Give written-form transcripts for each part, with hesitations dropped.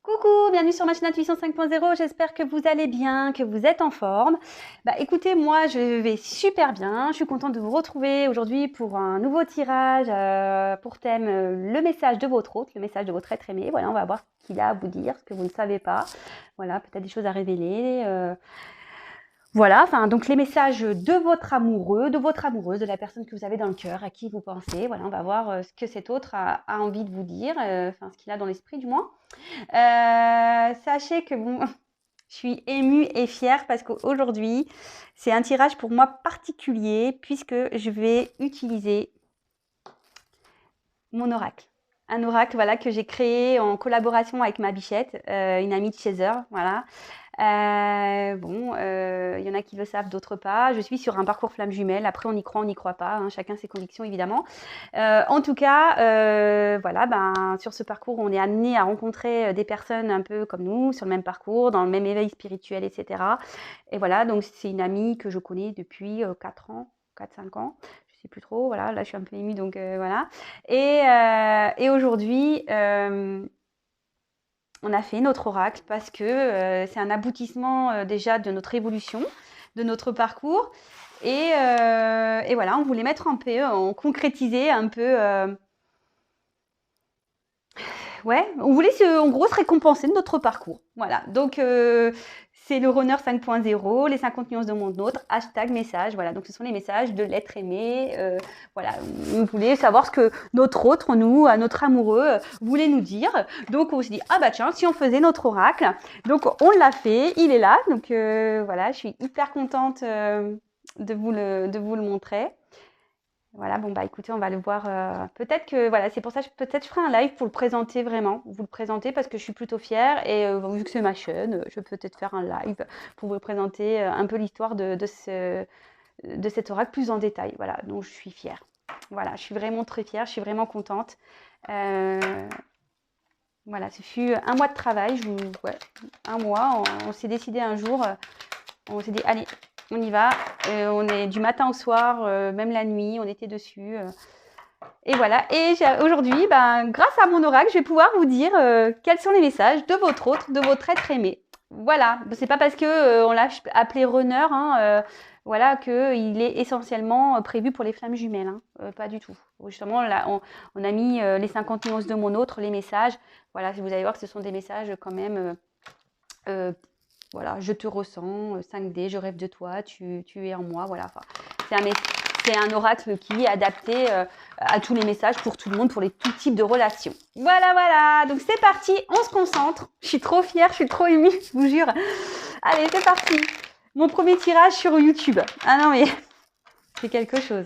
Coucou, bienvenue sur ma chaîne Intuition 5.0, j'espère que vous allez bien, que vous êtes en forme. Écoutez, moi je vais super bien, je suis contente de vous retrouver aujourd'hui pour un nouveau tirage pour thème le message de votre hôte, le message de votre être aimé. Voilà, on va voir ce qu'il a à vous dire, ce que vous ne savez pas. Voilà, peut-être des choses à révéler. Voilà, enfin, donc les messages de votre amoureux, de votre amoureuse, de la personne que vous avez dans le cœur, à qui vous pensez. Voilà, on va voir ce que cet autre a envie de vous dire, enfin ce qu'il a dans l'esprit du moins. Sachez que bon, je suis émue et fière parce qu'aujourd'hui, c'est un tirage pour moi particulier puisque je vais utiliser mon oracle. Un oracle voilà, que j'ai créé en collaboration avec ma bichette, une amie de chez eux. Voilà. Il y en a qui le savent, d'autres pas. Je suis sur un parcours flamme jumelle. Après, on y croit, on n'y croit pas. Hein, chacun ses convictions, évidemment. En tout cas, voilà, sur ce parcours, on est amené à rencontrer des personnes un peu comme nous, sur le même parcours, dans le même éveil spirituel, etc. Et voilà, donc c'est une amie que je connais depuis 4 ans, 4-5 ans. Je sais plus trop. Voilà, là, je suis un peu émue, donc voilà. Et aujourd'hui, on a fait notre oracle parce que c'est un aboutissement déjà de notre évolution, de notre parcours. Et voilà, on voulait mettre un peu, on concrétisait un peu. Ouais, on voulait en gros se récompenser de notre parcours. Voilà, donc c'est le runner 5.0, les 50 nuances de mon autre, hashtag message. Voilà, donc ce sont les messages de l'être aimé. Voilà, on voulait savoir ce que notre autre, nous, notre amoureux, voulait nous dire. Donc on s'est dit, ah bah tiens, si on faisait notre oracle. Donc on l'a fait, il est là. Donc voilà, je suis hyper contente de vous le montrer. Voilà, écoutez, on va le voir. Peut-être que, voilà, c'est pour ça, peut-être je ferai un live pour le présenter vraiment, vous le présenter parce que je suis plutôt fière et vu que c'est ma chaîne, je peux peut-être faire un live pour vous présenter un peu l'histoire de cet oracle plus en détail. Voilà, donc je suis fière. Voilà, je suis vraiment très fière, je suis vraiment contente. Euh, voilà, ce fut un mois de travail, ouais, un mois. On s'est décidé un jour, on s'est dit, allez, on y va. On est du matin au soir, même la nuit, on était dessus. Et voilà. Et aujourd'hui, grâce à mon oracle, je vais pouvoir vous dire quels sont les messages de votre autre, de votre être aimé. Voilà. C'est pas parce que on l'a appelé runner, hein, voilà, qu'il est essentiellement prévu pour les flammes jumelles. Hein. Pas du tout. Justement, là, on a mis les 50 nuances de mon autre, les messages. Voilà, vous allez voir que ce sont des messages quand même. Voilà, je te ressens, 5D, je rêve de toi, tu es en moi. Voilà. Enfin, c'est un oracle qui est adapté à tous les messages pour tout le monde, pour tout types de relations. Voilà, voilà. Donc c'est parti, on se concentre. Je suis trop fière, je suis trop émue, je vous jure. Allez, c'est parti. Mon premier tirage sur YouTube. Ah non, mais c'est quelque chose.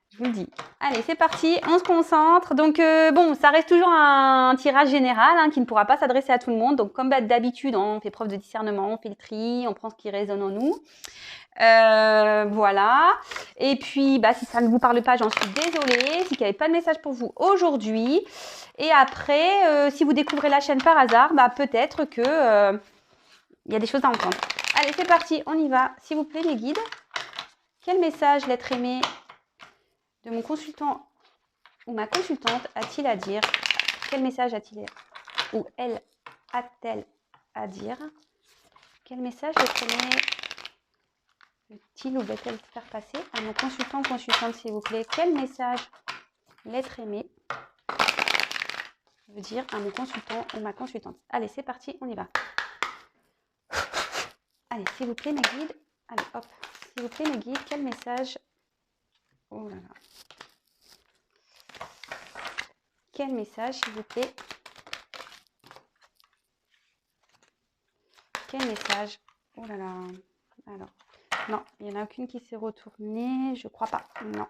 Je vous le dis. Allez, c'est parti, on se concentre. Donc, bon, ça reste toujours un tirage général hein, qui ne pourra pas s'adresser à tout le monde. Donc, comme d'habitude, on fait preuve de discernement, on fait le tri, on prend ce qui résonne en nous. Voilà. Et puis, si ça ne vous parle pas, j'en suis désolée. Si il n'y avait pas de message pour vous aujourd'hui. Et après, si vous découvrez la chaîne par hasard, peut-être que il y a des choses à entendre. Allez, c'est parti, on y va. S'il vous plaît, mes guides. Quel message l'être aimé de mon consultant ou ma consultante a-t-il à dire? Quel message a-t-il ou elle a-t-elle à dire? Quel message l'être aimé veut-il ou va-t-elle faire passer à mon consultant ou consultante, s'il vous plaît? Quel message l'être aimé veut dire à mon consultant ou ma consultante? Allez, c'est parti, on y va. Allez, s'il vous plaît, mes guides. Allez, hop. S'il vous plaît, mes guides, quel message... Oh là là. Quel message, s'il vous plaît? Quel message? Oh là là. Alors, non, il n'y en a aucune qui s'est retournée. Je crois pas. Non.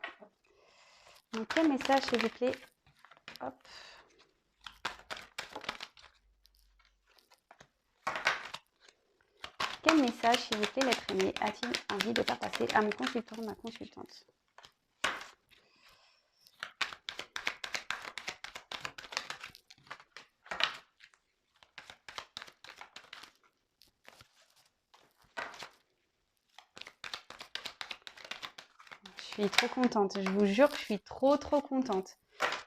Donc, quel message, s'il vous plaît? Hop. Quel message, s'il vous plaît, l'être aimé a-t-il envie de faire passer à mon consultant ou ma consultante? Je suis trop contente. Je vous jure que je suis trop contente.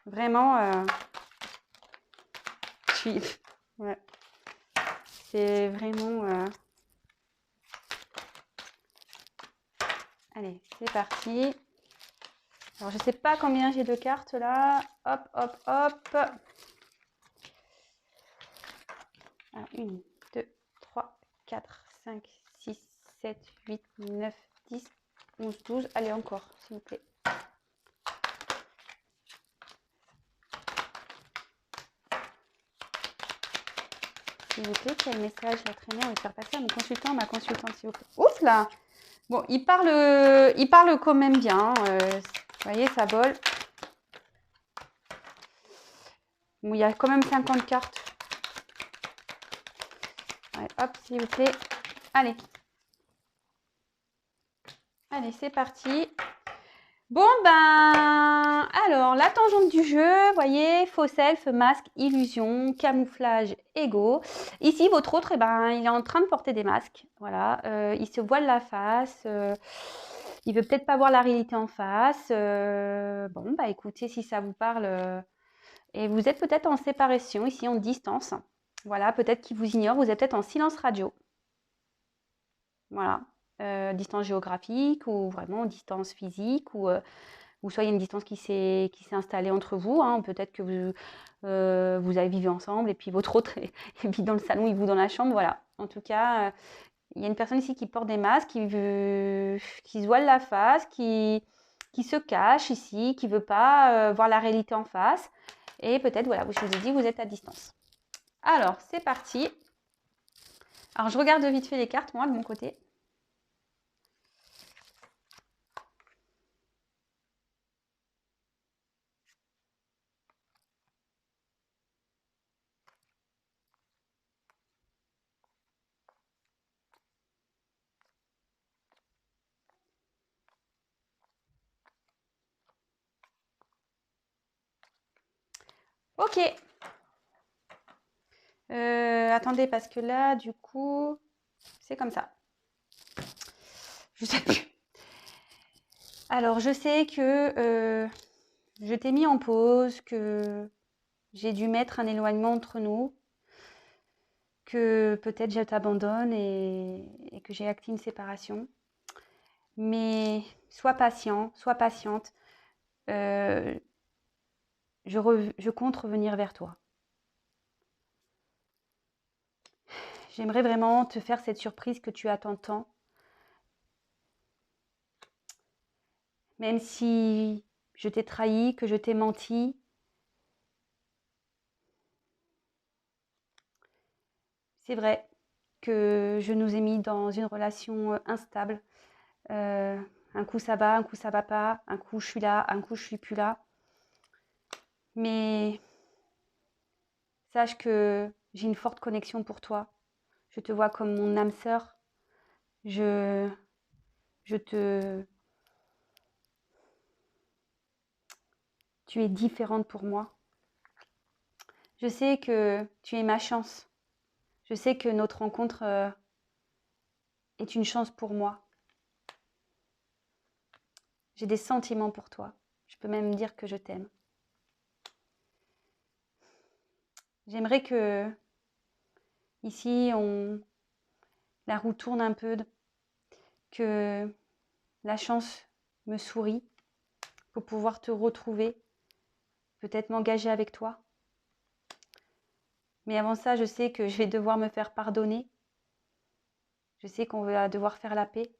Vraiment, je suis... Ouais. C'est vraiment... Allez, c'est parti. Alors, je ne sais pas combien j'ai de cartes là. Hop, hop, hop. Alors, 1, 2, 3, 4, 5, 6, 7, 8, 9, 10, 11, 12. Allez, encore, s'il vous plaît. S'il vous plaît, quel message à traîner? On va faire passer à mon consultant, ma consultante, s'il vous plaît. Ouf là! Bon, il parle quand même bien. Vous voyez, ça vole. Bon, il y a quand même 50 cartes. Ouais, hop, s'il vous plaît. Allez. Allez, c'est parti. Bon, ben, alors, la tangente du jeu, vous voyez, faux self, masque, illusion, camouflage, ego. Ici, votre autre, eh ben, il est en train de porter des masques. Voilà, il se voile la face. Il veut peut-être pas voir la réalité en face. Bon, bah écoutez, si ça vous parle, et vous êtes peut-être en séparation, ici en distance. Voilà, peut-être qu'il vous ignore, vous êtes peut-être en silence radio. Voilà, distance géographique ou vraiment distance physique ou soit il y a une distance qui s'est installée entre vous. Hein. Peut-être que vous avez vécu ensemble et puis votre autre vit dans le salon et vous dans la chambre. Voilà, en tout cas, il y a une personne ici qui porte des masques, qui se voile la face, qui se cache ici, qui ne veut pas voir la réalité en face. Et peut-être, voilà, je vous ai dit, vous êtes à distance. Alors, c'est parti. Alors, je regarde vite fait les cartes, moi, de mon côté. Ok. Attendez, parce que là, du coup, c'est comme ça. Je sais plus. Alors, je sais que je t'ai mis en pause, que j'ai dû mettre un éloignement entre nous, que peut-être je t'abandonne et que j'ai acté une séparation. Mais sois patient, sois patiente. Je compte revenir vers toi. J'aimerais vraiment te faire cette surprise que tu attends tant. Même si je t'ai trahi, que je t'ai menti. C'est vrai que je nous ai mis dans une relation instable. Un coup ça va pas. Un coup je suis là, un coup je suis plus là. Mais sache que j'ai une forte connexion pour toi. Je te vois comme mon âme sœur. Je te... Tu es différente pour moi. Je sais que tu es ma chance. Je sais que notre rencontre est une chance pour moi. J'ai des sentiments pour toi. Je peux même dire que je t'aime. J'aimerais que ici la roue tourne un peu, que la chance me sourit pour pouvoir te retrouver, peut-être m'engager avec toi. Mais avant ça, je sais que je vais devoir me faire pardonner. Je sais qu'on va devoir faire la paix.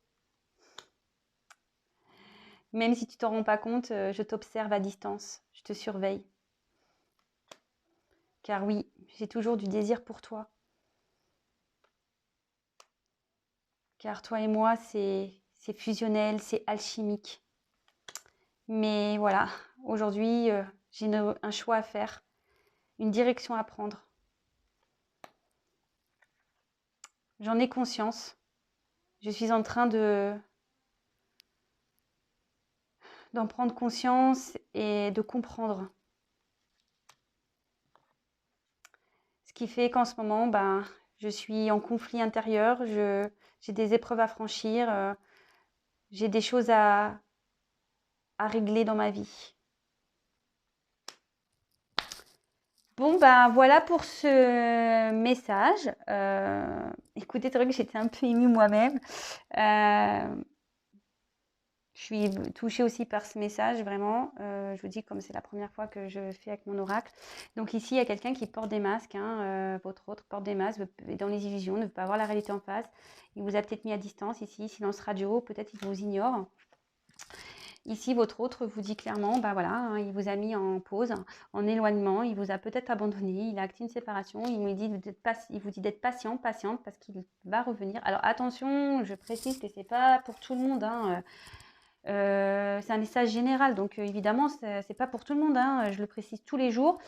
Même si tu t'en rends pas compte, je t'observe à distance, je te surveille. Car oui, j'ai toujours du désir pour toi. Car toi et moi, c'est fusionnel, c'est alchimique. Mais voilà, aujourd'hui, j'ai un choix à faire, une direction à prendre. J'en ai conscience. Je suis en train d'en prendre conscience et de comprendre. Ce qui fait qu'en ce moment, ben, je suis en conflit intérieur, j'ai des épreuves à franchir, j'ai des choses à régler dans ma vie. Bon, ben voilà pour ce message. Écoutez, c'est vrai que j'étais un peu émue moi-même. Je suis touchée aussi par ce message, vraiment. Je vous dis, comme c'est la première fois que je fais avec mon oracle. Donc ici, il y a quelqu'un qui porte des masques, hein, votre autre porte des masques, est dans les illusions, ne veut pas voir la réalité en face. Il vous a peut-être mis à distance ici, silence radio, peut-être il vous ignore. Ici, votre autre vous dit clairement, bah voilà, hein, il vous a mis en pause, en éloignement, il vous a peut-être abandonné, il a acté une séparation, il vous dit d'être patient, patiente, parce qu'il va revenir. Alors attention, je précise que c'est pas pour tout le monde, hein, c'est un message général, donc évidemment, c'est pas pour tout le monde, hein, je le précise tous les jours.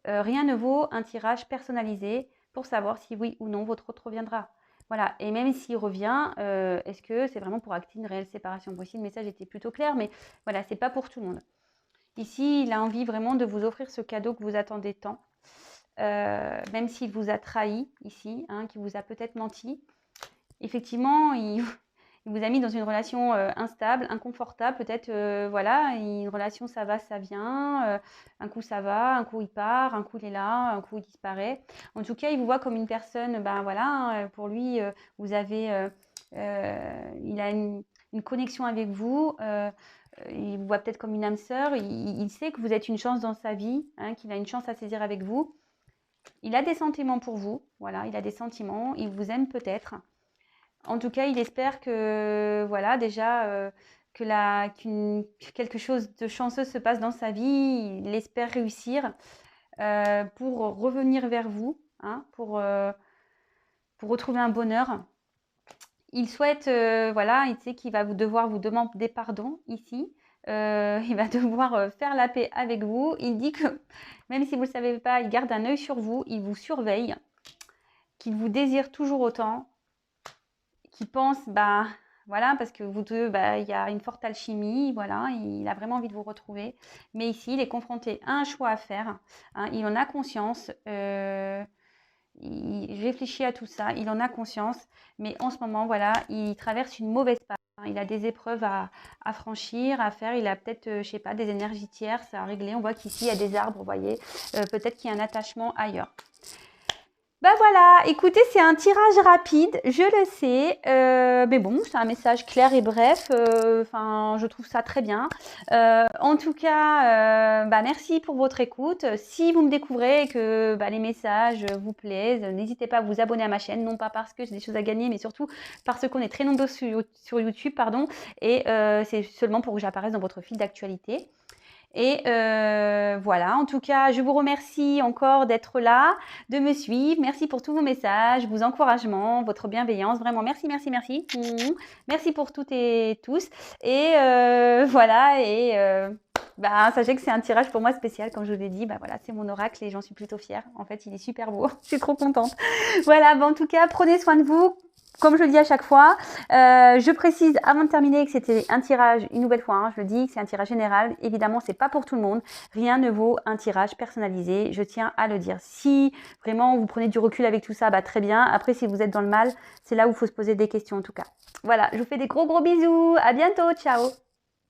Rien ne vaut un tirage personnalisé pour savoir si oui ou non votre autre reviendra. Voilà, et même s'il revient, est-ce que c'est vraiment pour acter une réelle séparation? Bon, ici, le message était plutôt clair, mais voilà, c'est pas pour tout le monde. Ici, il a envie vraiment de vous offrir ce cadeau que vous attendez tant, même s'il vous a trahi ici, hein, qu'il vous a peut-être menti. Effectivement, il vous a mis dans une relation instable, inconfortable, peut-être, voilà, une relation ça va, ça vient, un coup ça va, un coup il part, un coup il est là, un coup il disparaît. En tout cas, il vous voit comme une personne, ben voilà, hein, pour lui, vous avez, il a une connexion avec vous, il vous voit peut-être comme une âme sœur, il sait que vous êtes une chance dans sa vie, hein, qu'il a une chance à saisir avec vous. Il a des sentiments pour vous, voilà, il a des sentiments, il vous aime peut-être. En tout cas, il espère que, voilà, déjà, que quelque chose de chanceux se passe dans sa vie. Il espère réussir pour revenir vers vous, hein, pour retrouver un bonheur. Il souhaite, voilà, il sait qu'il va devoir vous demander pardon ici. Il va devoir faire la paix avec vous. Il dit que, même si vous ne le savez pas, il garde un œil sur vous, il vous surveille, qu'il vous désire toujours autant, qui pense, bah voilà, parce que vous deux, bah, il y a une forte alchimie, voilà, il a vraiment envie de vous retrouver. Mais ici, il est confronté à un choix à faire, hein, il en a conscience, il réfléchit à tout ça, il en a conscience, mais en ce moment, voilà, il traverse une mauvaise passe. Hein, il a des épreuves à franchir, à faire, il a peut-être, je sais pas, des énergies tierces à régler. On voit qu'ici, il y a des arbres, vous voyez, peut-être qu'il y a un attachement ailleurs. Bah voilà, écoutez, c'est un tirage rapide, je le sais, mais bon, c'est un message clair et bref, enfin, je trouve ça très bien. En tout cas, bah merci pour votre écoute. Si vous me découvrez et que bah, les messages vous plaisent, n'hésitez pas à vous abonner à ma chaîne, non pas parce que j'ai des choses à gagner, mais surtout parce qu'on est très nombreux sur YouTube, pardon, et c'est seulement pour que j'apparaisse dans votre fil d'actualité. Et voilà, en tout cas, je vous remercie encore d'être là, de me suivre. Merci pour tous vos messages, vos encouragements, votre bienveillance. Vraiment, merci, merci, merci. Merci pour toutes et tous. Et voilà, et bah, sachez que c'est un tirage pour moi spécial, comme je vous l'ai dit. Bah, voilà, c'est mon oracle et j'en suis plutôt fière. En fait, il est super beau. Je suis trop contente. Voilà, bah, en tout cas, prenez soin de vous. Comme je le dis à chaque fois, je précise avant de terminer que c'était un tirage, une nouvelle fois, hein, je le dis, que c'est un tirage général. Évidemment, c'est pas pour tout le monde. Rien ne vaut un tirage personnalisé. Je tiens à le dire. Si vraiment vous prenez du recul avec tout ça, bah très bien. Après, si vous êtes dans le mal, c'est là où il faut se poser des questions en tout cas. Voilà, je vous fais des gros bisous. À bientôt. Ciao.